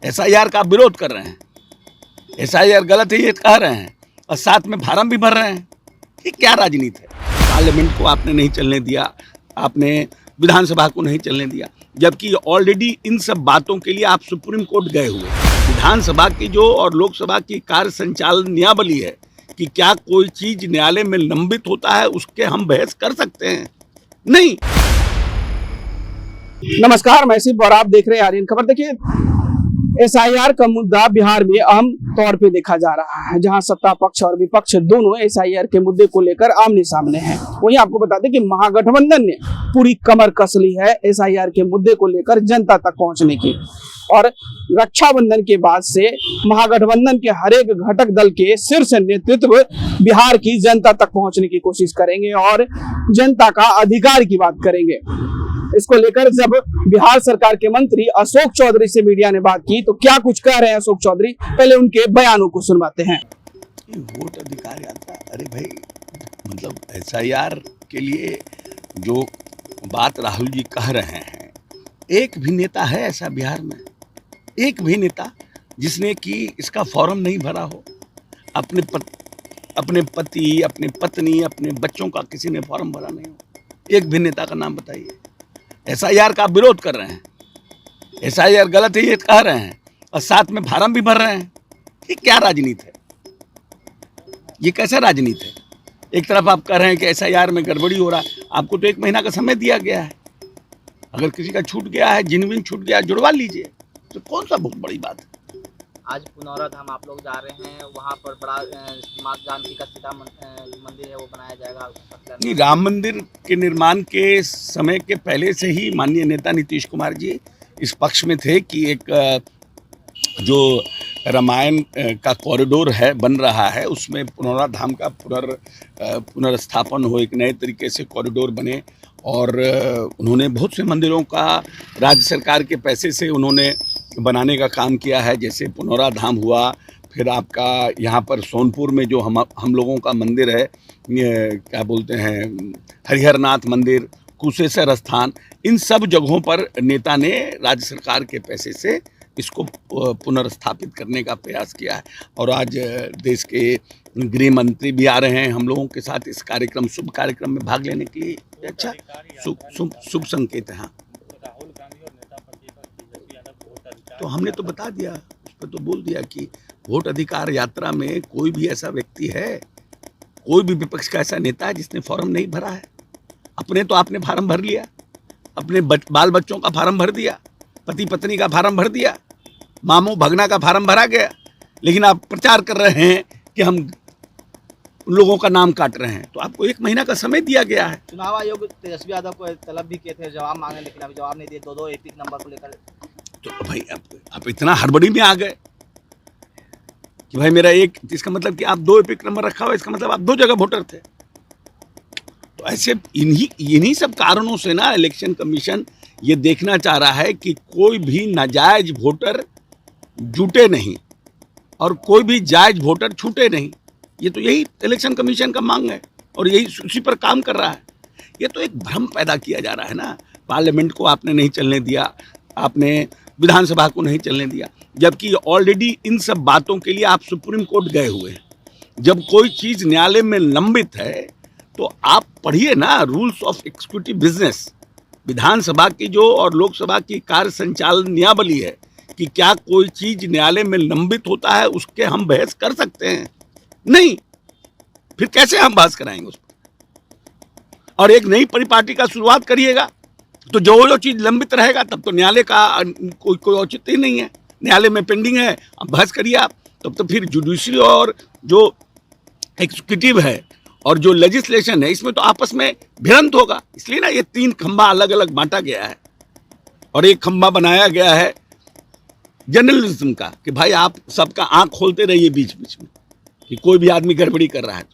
SIR का आप विरोध कर रहे हैं, एसआईआर गलत है ये कह रहे हैं और साथ में फार्म भी भर रहे हैं। ये क्या राजनीति है? पार्लियामेंट को आपने नहीं चलने दिया, आपने विधानसभा को नहीं चलने दिया, जबकि ऑलरेडी इन सब बातों के लिए आप सुप्रीम कोर्ट गए हुए। विधानसभा की जो और लोकसभा की कार्य संचालन नियमावली है कि क्या कोई चीज न्यायालय में लंबित होता है उसके हम बहस कर सकते हैं? नहीं। नमस्कार, मैं शिव और आप देख रहे हैं आर्यन खबर। देखिए, एसआईआर का मुद्दा बिहार में अहम तौर पे देखा जा रहा है, जहां सत्ता पक्ष और विपक्ष दोनों एसआईआर के मुद्दे को लेकर आमने सामने हैं। वहीं आपको बता दें कि महागठबंधन ने पूरी कमर कस ली है एसआईआर के मुद्दे को लेकर जनता तक पहुंचने की, और रक्षाबंधन के बाद से महागठबंधन के हर एक घटक दल के शीर्ष नेतृत्व बिहार की जनता तक पहुंचने की कोशिश करेंगे और जनता का अधिकार की बात करेंगे। इसको लेकर जब बिहार सरकार के मंत्री अशोक चौधरी से मीडिया ने बात की तो क्या कुछ कह रहे हैं अशोक चौधरी, पहले उनके बयानों को सुनवाते हैं। वोट अधिकार यात्रा, अरे भाई, मतलब एसआईआर के लिए जो बात राहुल जी कह रहे हैं, एक भी नेता है ऐसा बिहार में, एक भी नेता जिसने कि इसका फॉर्म नहीं भरा हो? अपने पति, अपने पत्नी, अपने बच्चों का किसी ने फॉर्म भरा नहीं हो? एक भी नेता का नाम बताइए। एसआईआर का आप विरोध कर रहे हैं, एसआईआर गलत है ये कह रहे हैं और साथ में फार्म भी भर रहे हैं। ये क्या राजनीति है? ये कैसा राजनीति है? एक तरफ आप कह रहे हैं कि एसआईआर में गड़बड़ी हो रहा है, आपको तो 1 महीना का समय दिया गया है। अगर किसी का छूट गया है, जिनविन छूट गया, जुड़वा लीजिए, तो कौन सा बहुत बड़ी बात है। आज पुनौरा धाम आप लोग जा रहे हैं, वहाँ पर बड़ा मां जानकी का सीता मंदिर है, वो बनाया जाएगा। नहीं, राम मंदिर के निर्माण के समय के पहले से ही माननीय नेता नीतीश कुमार जी इस पक्ष में थे कि एक जो रामायण का कॉरिडोर है बन रहा है, उसमें पुनौरा धाम का पुनर्स्थापन हो, एक नए तरीके से कॉरिडोर बने। और उन्होंने बहुत से मंदिरों का राज्य सरकार के पैसे से उन्होंने बनाने का काम किया है, जैसे पुनौरा धाम हुआ, फिर आपका यहाँ पर सोनपुर में जो हम लोगों का मंदिर है, क्या बोलते हैं, हरिहरनाथ मंदिर, कुशेश्वर स्थान, इन सब जगहों पर नेता ने राज्य सरकार के पैसे से इसको पुनर्स्थापित करने का प्रयास किया है। और आज देश के गृह मंत्री भी आ रहे हैं हम लोगों के साथ इस कार्यक्रम, शुभ कार्यक्रम में भाग लेने के लिए। अच्छा, शुभ संकेत है। हाँ, तो हमने तो बता दिया, उस पर तो बोल दिया कि वोट अधिकार यात्रा में कोई भी ऐसा व्यक्ति है, कोई भी विपक्ष का ऐसा नेता है जिसने फॉर्म नहीं भरा है। अपने तो आपने फार्म भर लिया, अपने बाल बच्चों का फार्म भर दिया, पति पत्नी का फार्म भर दिया, मामू भगना का फार्म भरा गया, लेकिन आप प्रचार कर रहे हैं कि हम उन लोगों का नाम काट रहे हैं। तो आपको 1 महीना का समय दिया गया है। चुनाव आयोग तेजस्वी यादव को तलब भी किए थे, जवाब मांगे, लेकिन अभी जवाब नहीं दिए। 2 एपिक नंबर को लेकर तो भाई आप इतना हड़बड़ी में आ गए कि भाई मेरा एक, इसका मतलब कि आप 2 एपिक नंबर रखा हुआ, इसका मतलब आप 2 जगह वोटर थे। तो ऐसे इन्हीं सब कारणों से ना इलेक्शन कमीशन ये देखना चाह रहा है कि कोई भी नाजायज वोटर जुटे नहीं और कोई भी जायज वोटर छूटे नहीं। ये तो यही इलेक्शन कमीशन का मांग है और यही उसी पर काम कर रहा है। ये तो एक भ्रम पैदा किया जा रहा है ना। पार्लियामेंट को आपने नहीं चलने दिया, आपने विधानसभा को नहीं चलने दिया, जबकि ऑलरेडी इन सब बातों के लिए आप सुप्रीम कोर्ट गए हुए हैं। जब कोई चीज़ न्यायालय में लंबित है तो आप पढ़िए ना रूल्स ऑफ एग्जीक्यूटिव बिजनेस। विधानसभा की जो और लोकसभा की कार्य संचालन नियमावली है कि क्या कोई चीज़ न्यायालय में लंबित होता है उसके हम बहस कर सकते हैं? नहीं। फिर कैसे हम बहस कराएंगे उस पर? और एक नई परिपाटी का शुरुआत करिएगा तो जो चीज़ लंबित रहेगा तब तो न्यायालय का कोई औचित्य ही नहीं है। न्यायालय में पेंडिंग है, अब बहस करिए आप, तब तो फिर जुडिशरी और जो एग्जीक्यूटिव है और जो लेजिस्लेशन है, इसमें तो आपस में भिड़ंत होगा। इसलिए ना ये 3 खंभा अलग अलग बांटा गया है और एक खंभा बनाया गया है जर्नलिज्म का कि भाई आप सबका आंख खोलते रहिए बीच बीच में कि कोई भी आदमी गड़बड़ी कर रहा है।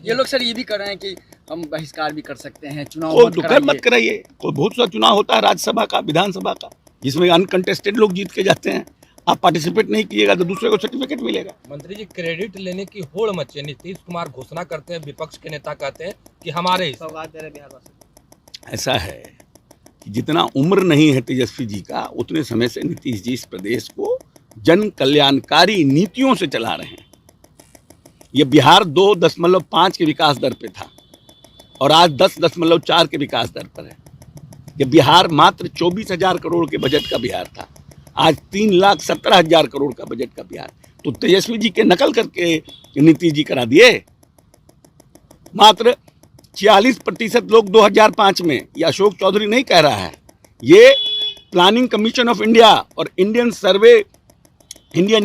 ये लोग सर ये भी कर रहे हैं कि हम बहिष्कार भी कर सकते हैं, चुनाव मत कराइए। कोई बहुत सा चुनाव होता है, राज्यसभा का, विधानसभा का, जिसमें अनकंटेस्टेड लोग जीत के जाते हैं। आप पार्टिसिपेट नहीं कीजिएगा तो दूसरे को सर्टिफिकेट मिलेगा। मंत्री जी, क्रेडिट लेने की होड़ मची। नीतीश कुमार घोषणा करते हैं, विपक्ष के नेता कहते हैं कि हमारे सौगात दे रहे बिहार वासी। ऐसा है कि जितना उम्र नहीं है तेजस्वी जी का, उतने समय से नीतीश जी इस प्रदेश को जन कल्याणकारी नीतियों से चला रहे हैं। ये बिहार 2.5 के विकास दर पे था और आज 10.4 के विकास दर पर है। ये बिहार मात्र 24,000 करोड़ के बजट का बिहार था, आज 3,17,000 करोड़ का बजट का बिहार। तो तेजस्वी जी के नकल करके नीतीश जी करा दिए। मात्र 46% लोग 2005 में, ये अशोक चौधरी नहीं कह रहा है, ये प्लानिंग कमीशन ऑफ इंडिया और इंडियन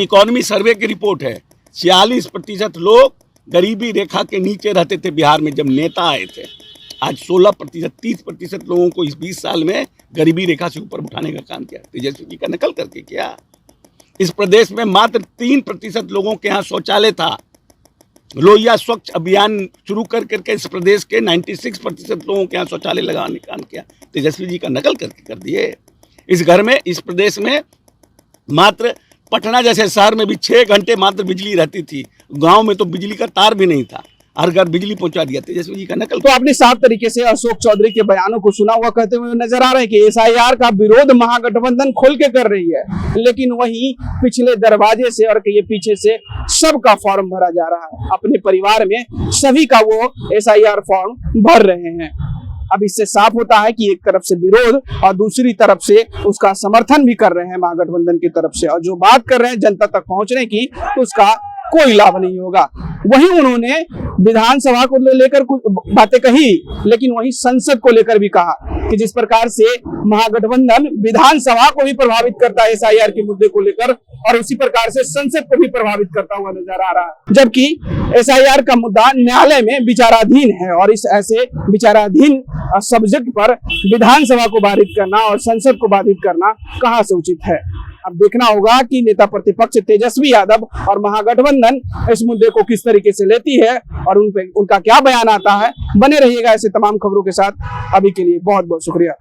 इकोनॉमी सर्वे की रिपोर्ट है। 46% लोग गरीबी रेखा के नीचे रहते थे बिहार में जब नेता आए थे। आज 16%, 30% लोगों को इस 20 साल में गरीबी रेखा से ऊपर उठाने का काम किया, तेजस्वी जी का नकल करके किया। इस प्रदेश में मात्र 3% लोगों के यहाँ शौचालय था। लोहिया स्वच्छ अभियान शुरू कर करके इस प्रदेश के 96% लोगों के यहाँ शौचालय लगाने का काम किया, तेजस्वी जी का नकल करके कर दिए। इस घर में, इस प्रदेश में मात्र पटना जैसे शहर में भी 6 घंटे मात्र बिजली रहती थी, गांव में तो बिजली का तार भी नहीं था, हर घर बिजली पहुंचा दिया, तेजस्वी जी का नकल। तो आपने साफ तरीके से अशोक चौधरी के बयानों को सुना हुआ कहते हुए नजर आ रहा है कि एसआईआर का विरोध महागठबंधन खोल के कर रही है, लेकिन वहीं पिछले दरवाजे से और ये पीछे से सबका फॉर्म भरा जा रहा है। अपने परिवार में सभी का वो एसआईआर फॉर्म भर रहे हैं। अब इससे साफ होता है कि एक तरफ से विरोध और दूसरी तरफ से उसका समर्थन भी कर रहे हैं महागठबंधन की तरफ से, और जो बात कर रहे हैं जनता तक पहुंचने की, तो उसका कोई लाभ नहीं होगा। वहीं उन्होंने विधानसभा को लेकर कुछ बातें कही, लेकिन वहीं संसद को लेकर भी कहा कि जिस प्रकार से महागठबंधन विधानसभा को भी प्रभावित करता है एसआईआर के मुद्दे को लेकर, और उसी प्रकार से संसद को भी प्रभावित करता हुआ नजर आ रहा है। जबकि एसआईआर का मुद्दा न्यायालय में विचाराधीन है, और इस ऐसे विचाराधीन सब्जेक्ट पर विधानसभा को बाधित करना और संसद को बाधित करना कहां से उचित है। अब देखना होगा कि नेता प्रतिपक्ष तेजस्वी यादव और महागठबंधन इस मुद्दे को किस तरीके से लेती है और उनका क्या बयान आता है। बने रहिएगा ऐसे तमाम खबरों के साथ। अभी के लिए बहुत बहुत शुक्रिया।